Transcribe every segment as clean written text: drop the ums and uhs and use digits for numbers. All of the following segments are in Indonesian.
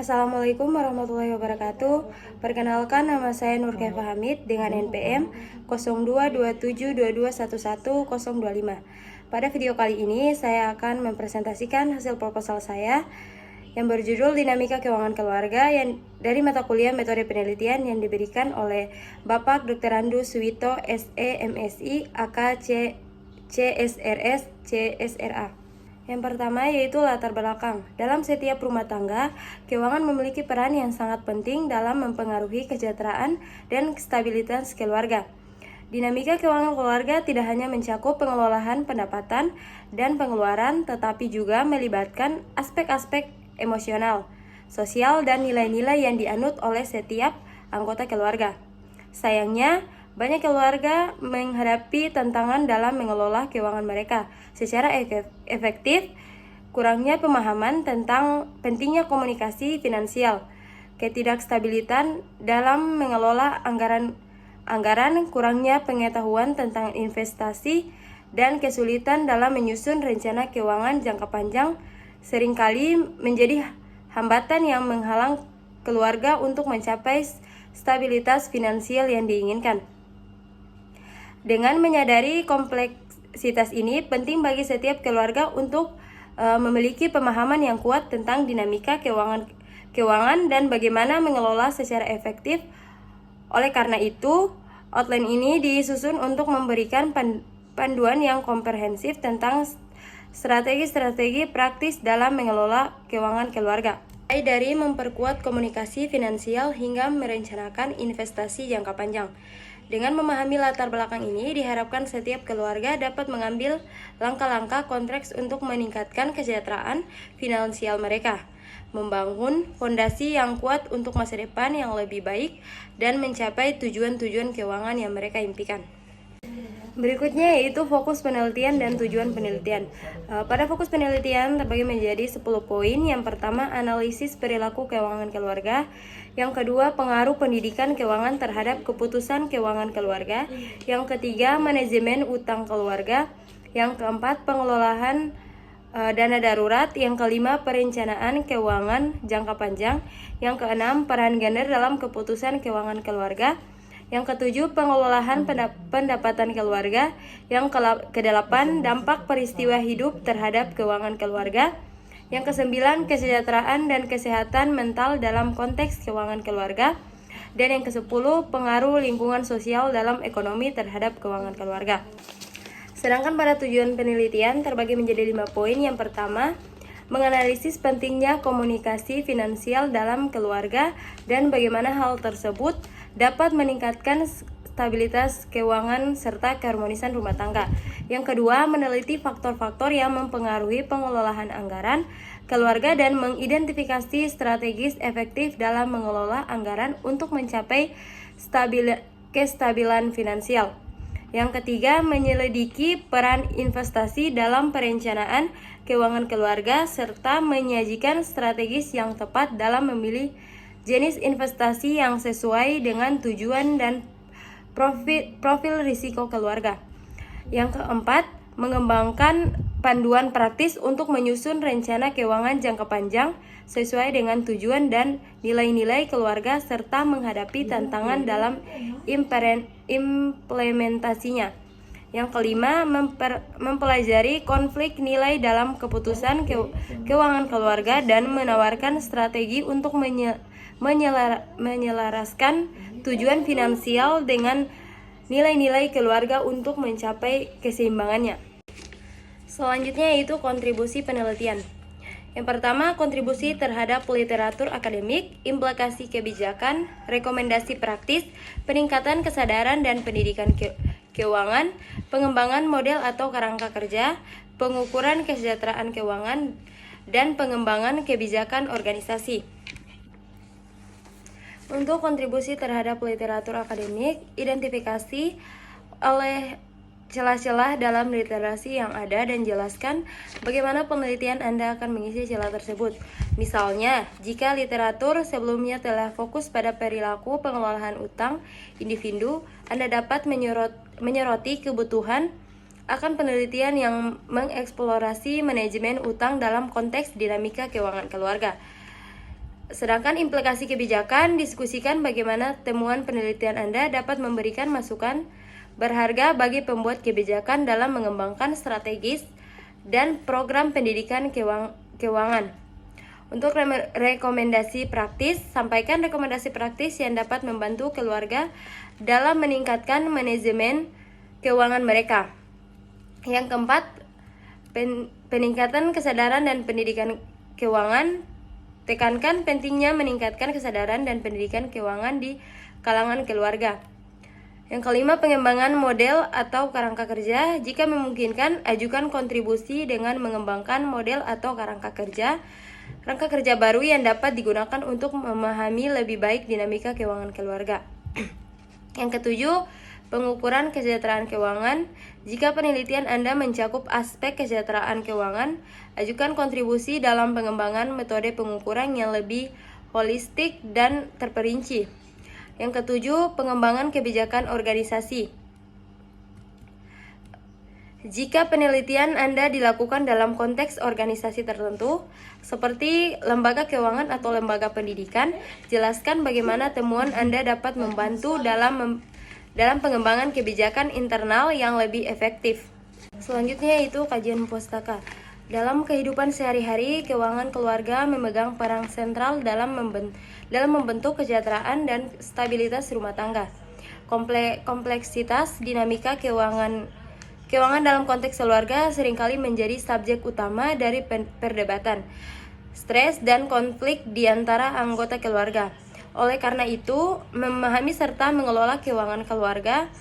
Assalamualaikum warahmatullahi wabarakatuh. Perkenalkan, nama saya Nur Kefah Hamid dengan NPM 022722111025. Pada video kali ini saya akan mempresentasikan hasil proposal saya yang berjudul Dinamika Keuangan Keluarga yang dari mata kuliah Metode Penelitian yang diberikan oleh Bapak Dr. Randu Suwito SE MSI AK CSRS CSRA. Yang pertama yaitu latar belakang. Dalam setiap rumah tangga, keuangan memiliki peran yang sangat penting dalam mempengaruhi kesejahteraan dan stabilitas keluarga. Dinamika keuangan keluarga tidak hanya mencakup pengelolaan pendapatan dan pengeluaran, tetapi juga melibatkan aspek-aspek emosional, sosial, dan nilai-nilai yang dianut oleh setiap anggota keluarga. Sayangnya, banyak keluarga menghadapi tantangan dalam mengelola keuangan mereka secara efektif, kurangnya pemahaman tentang pentingnya komunikasi finansial, ketidakstabilitan dalam mengelola anggaran, kurangnya pengetahuan tentang investasi, dan kesulitan dalam menyusun rencana keuangan jangka panjang seringkali menjadi hambatan yang menghalang keluarga untuk mencapai stabilitas finansial yang diinginkan. Dengan menyadari kompleksitas ini, penting bagi setiap keluarga untuk memiliki pemahaman yang kuat tentang dinamika keuangan dan bagaimana mengelola secara efektif. Oleh karena itu, outline ini disusun untuk memberikan panduan yang komprehensif tentang strategi-strategi praktis dalam mengelola keuangan keluarga, mulai dari memperkuat komunikasi finansial hingga merencanakan investasi jangka panjang. Dengan memahami latar belakang ini, diharapkan setiap keluarga dapat mengambil langkah-langkah konkret untuk meningkatkan kesejahteraan finansial mereka, membangun fondasi yang kuat untuk masa depan yang lebih baik, dan mencapai tujuan-tujuan keuangan yang mereka impikan. Berikutnya yaitu fokus penelitian dan tujuan penelitian. Pada fokus penelitian terbagi menjadi 10 poin. Yang pertama, analisis perilaku keuangan keluarga. Yang kedua, pengaruh pendidikan keuangan terhadap keputusan keuangan keluarga. Yang ketiga, manajemen utang keluarga. Yang keempat, pengelolaan dana darurat. Yang kelima, perencanaan keuangan jangka panjang. Yang keenam, peran gender dalam keputusan keuangan keluarga. Yang ketujuh, pengelolaan pendapatan keluarga. Yang kedelapan, dampak peristiwa hidup terhadap keuangan keluarga. Yang kesembilan, kesejahteraan dan kesehatan mental dalam konteks keuangan keluarga. Dan yang kesepuluh, pengaruh lingkungan sosial dalam ekonomi terhadap keuangan keluarga. Sedangkan pada tujuan penelitian terbagi menjadi 5 poin. Yang pertama, menganalisis pentingnya komunikasi finansial dalam keluarga dan bagaimana hal tersebut dapat meningkatkan stabilitas keuangan serta keharmonisan rumah tangga. Yang kedua, meneliti faktor-faktor yang mempengaruhi pengelolaan anggaran keluarga dan mengidentifikasi strategis efektif dalam mengelola anggaran untuk mencapai kestabilan finansial. Yang ketiga, menyelidiki peran investasi dalam perencanaan keuangan keluarga serta menyajikan strategis yang tepat dalam memilih jenis investasi yang sesuai dengan tujuan dan profil risiko keluarga. Yang keempat, mengembangkan panduan praktis untuk menyusun rencana keuangan jangka panjang sesuai dengan tujuan dan nilai-nilai keluarga serta menghadapi tantangan dalam implementasinya. Yang kelima, mempelajari konflik nilai dalam keputusan keuangan keluarga dan menawarkan strategi untuk menyelaraskan tujuan finansial dengan nilai-nilai keluarga untuk mencapai keseimbangannya. Selanjutnya yaitu kontribusi penelitian. Yang pertama, kontribusi terhadap literatur akademik, implikasi kebijakan, rekomendasi praktis, peningkatan kesadaran dan pendidikan keuangan, pengembangan model atau kerangka kerja, pengukuran kesejahteraan keuangan, dan pengembangan kebijakan organisasi. Untuk kontribusi terhadap literatur akademik, identifikasi oleh celah-celah dalam literasi yang ada dan jelaskan bagaimana penelitian Anda akan mengisi celah tersebut. Misalnya, jika literatur sebelumnya telah fokus pada perilaku pengelolaan utang individu, Anda dapat menyoroti kebutuhan akan penelitian yang mengeksplorasi manajemen utang dalam konteks dinamika keuangan keluarga. Sedangkan implikasi kebijakan diskusikan bagaimana temuan penelitian Anda dapat memberikan masukan berharga bagi pembuat kebijakan dalam mengembangkan strategis dan program pendidikan keuangan. Untuk rekomendasi praktis, sampaikan rekomendasi praktis yang dapat membantu keluarga dalam meningkatkan manajemen keuangan mereka. Yang keempat, peningkatan kesadaran dan pendidikan keuangan. Tekankan pentingnya meningkatkan kesadaran dan pendidikan keuangan di kalangan keluarga. Yang kelima, pengembangan model atau kerangka kerja. Jika memungkinkan, ajukan kontribusi dengan mengembangkan model atau kerangka kerja baru yang dapat digunakan untuk memahami lebih baik dinamika keuangan keluarga. Yang ketujuh, pengukuran kesejahteraan keuangan. Jika penelitian Anda mencakup aspek kesejahteraan keuangan, ajukan kontribusi dalam pengembangan metode pengukuran yang lebih holistik dan terperinci. Yang ketujuh, pengembangan kebijakan organisasi. Jika penelitian Anda dilakukan dalam konteks organisasi tertentu, seperti lembaga keuangan atau lembaga pendidikan, jelaskan bagaimana temuan Anda dapat membantu dalam pengembangan kebijakan internal yang lebih efektif. Selanjutnya yaitu kajian pustaka. Dalam kehidupan sehari-hari, keuangan keluarga memegang peran sentral dalam membentuk kesejahteraan dan stabilitas rumah tangga. Kompleksitas dinamika keuangan dalam konteks keluarga seringkali menjadi subjek utama dari perdebatan, stres, dan konflik di antara anggota keluarga. Oleh karena itu, memahami serta mengelola keuangan keluarga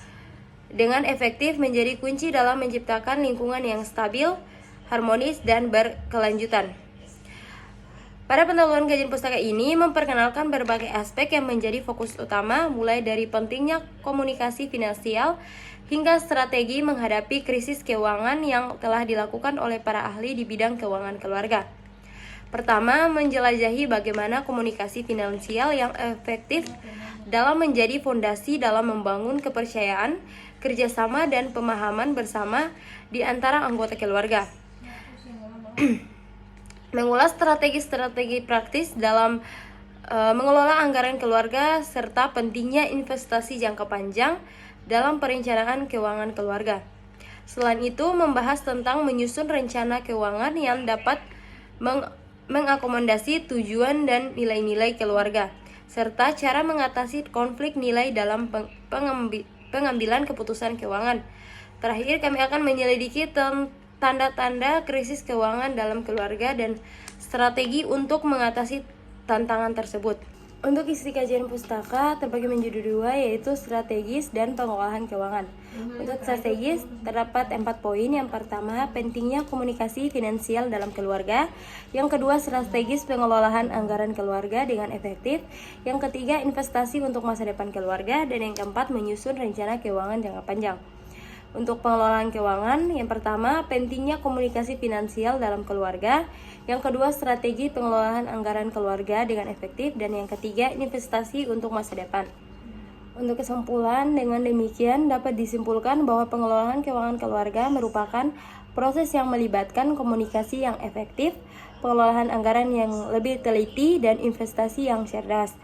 dengan efektif menjadi kunci dalam menciptakan lingkungan yang stabil, harmonis, dan berkelanjutan. Pada pendahuluan kajian pustaka ini memperkenalkan berbagai aspek yang menjadi fokus utama, mulai dari pentingnya komunikasi finansial hingga strategi menghadapi krisis keuangan yang telah dilakukan oleh para ahli di bidang keuangan keluarga. Pertama, menjelajahi bagaimana komunikasi finansial yang efektif dalam menjadi fondasi dalam membangun kepercayaan, kerjasama, dan pemahaman bersama di antara anggota keluarga. Mengulas strategi-strategi praktis dalam mengelola anggaran keluarga serta pentingnya investasi jangka panjang dalam perencanaan keuangan keluarga. Selain itu, membahas tentang menyusun rencana keuangan yang dapat mengakomodasi tujuan dan nilai-nilai keluarga, serta cara mengatasi konflik nilai dalam pengambilan keputusan keuangan. Terakhir, kami akan menyelidiki tanda-tanda krisis keuangan dalam keluarga dan strategi untuk mengatasi tantangan tersebut. Untuk isi kajian pustaka terbagi menjadi dua, yaitu strategis dan pengolahan keuangan. Untuk strategis terdapat 4 poin. Yang pertama, pentingnya komunikasi finansial dalam keluarga. Yang kedua, strategis pengelolaan anggaran keluarga dengan efektif. Yang ketiga, investasi untuk masa depan keluarga. Dan yang keempat, menyusun rencana keuangan jangka panjang. Untuk pengelolaan keuangan, yang pertama, pentingnya komunikasi finansial dalam keluarga. Yang kedua, strategi pengelolaan anggaran keluarga dengan efektif. Dan yang ketiga, investasi untuk masa depan. Untuk kesimpulan, dengan demikian dapat disimpulkan bahwa pengelolaan keuangan keluarga merupakan proses yang melibatkan komunikasi yang efektif, pengelolaan anggaran yang lebih teliti, dan investasi yang cerdas.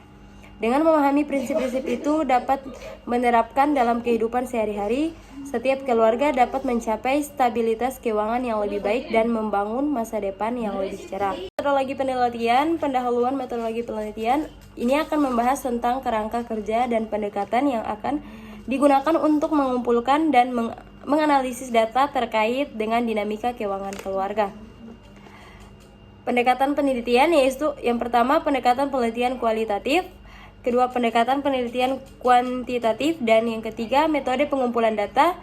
Dengan memahami prinsip-prinsip itu dapat menerapkan dalam kehidupan sehari-hari, setiap keluarga dapat mencapai stabilitas keuangan yang lebih baik dan membangun masa depan yang lebih cerah. Metodologi penelitian, pendahuluan metodologi penelitian ini akan membahas tentang kerangka kerja dan pendekatan yang akan digunakan untuk mengumpulkan dan menganalisis data terkait dengan dinamika keuangan keluarga. Pendekatan penelitian yaitu yang pertama, pendekatan penelitian kualitatif, kedua, pendekatan penelitian kuantitatif, dan yang ketiga, metode pengumpulan data,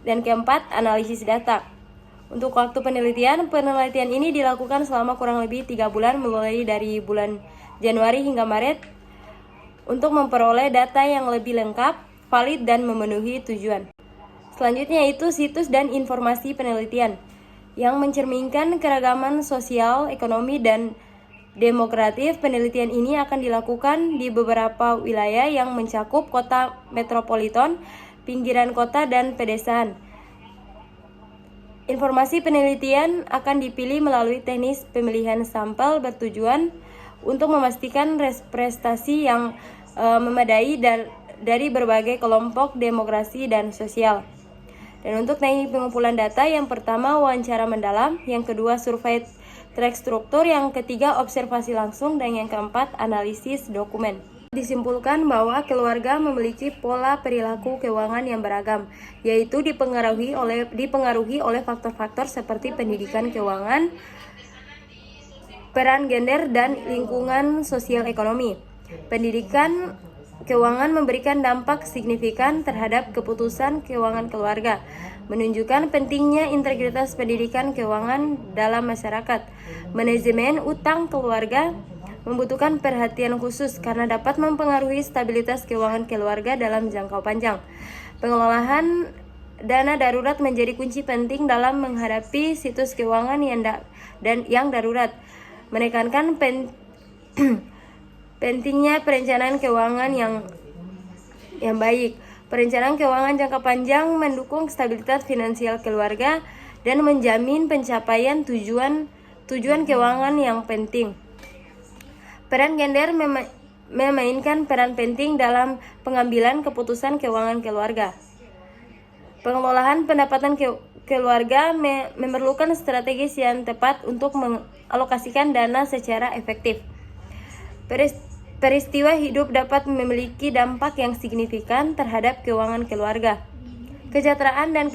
dan keempat, analisis data. Untuk waktu penelitian ini dilakukan selama kurang lebih 3 bulan mulai dari bulan Januari hingga Maret untuk memperoleh data yang lebih lengkap, valid, dan memenuhi tujuan. Selanjutnya yaitu situs dan informasi penelitian yang mencerminkan keragaman sosial, ekonomi, dan demografis. Penelitian ini akan dilakukan di beberapa wilayah yang mencakup kota metropolitan, pinggiran kota, dan pedesaan. Informasi penelitian akan dipilih melalui teknis pemilihan sampel bertujuan untuk memastikan prestasi yang memadai dari berbagai kelompok demografi dan sosial. Dan untuk teknik pengumpulan data, yang pertama wawancara mendalam, yang kedua survei terstruktur, yang ketiga observasi langsung, dan yang keempat analisis dokumen. Disimpulkan bahwa keluarga memiliki pola perilaku keuangan yang beragam, yaitu dipengaruhi oleh faktor-faktor seperti pendidikan keuangan, peran gender, dan lingkungan sosial ekonomi. Pendidikan keuangan memberikan dampak signifikan terhadap keputusan keuangan keluarga, menunjukkan pentingnya integritas pendidikan keuangan dalam masyarakat. Manajemen utang keluarga membutuhkan perhatian khusus karena dapat mempengaruhi stabilitas keuangan keluarga dalam jangka panjang. Pengelolaan dana darurat menjadi kunci penting dalam menghadapi situs keuangan yang darurat, menekankan pentingnya perencanaan keuangan yang baik. Perencanaan keuangan jangka panjang mendukung stabilitas finansial keluarga dan menjamin pencapaian tujuan keuangan yang penting. Peran gender memainkan peran penting dalam pengambilan keputusan keuangan keluarga. Pengelolaan pendapatan keluarga memerlukan strategi yang tepat untuk mengalokasikan dana secara efektif. Peristiwa hidup dapat memiliki dampak yang signifikan terhadap keuangan keluarga. Kesejahteraan dan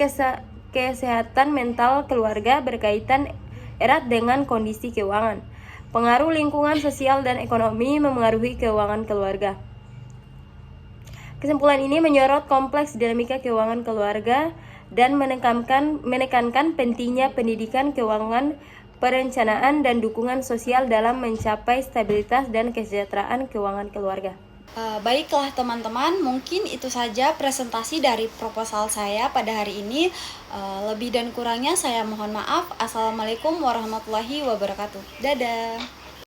kesehatan mental keluarga berkaitan erat dengan kondisi keuangan. Pengaruh lingkungan sosial dan ekonomi memengaruhi keuangan keluarga. Kesimpulan ini menyorot kompleks dinamika keuangan keluarga dan menekankan pentingnya pendidikan keuangan, perencanaan, dan dukungan sosial dalam mencapai stabilitas dan kesejahteraan keuangan keluarga. Baiklah teman-teman, mungkin itu saja presentasi dari proposal saya pada hari ini. Lebih dan kurangnya saya mohon maaf. Assalamualaikum warahmatullahi wabarakatuh. Dadah.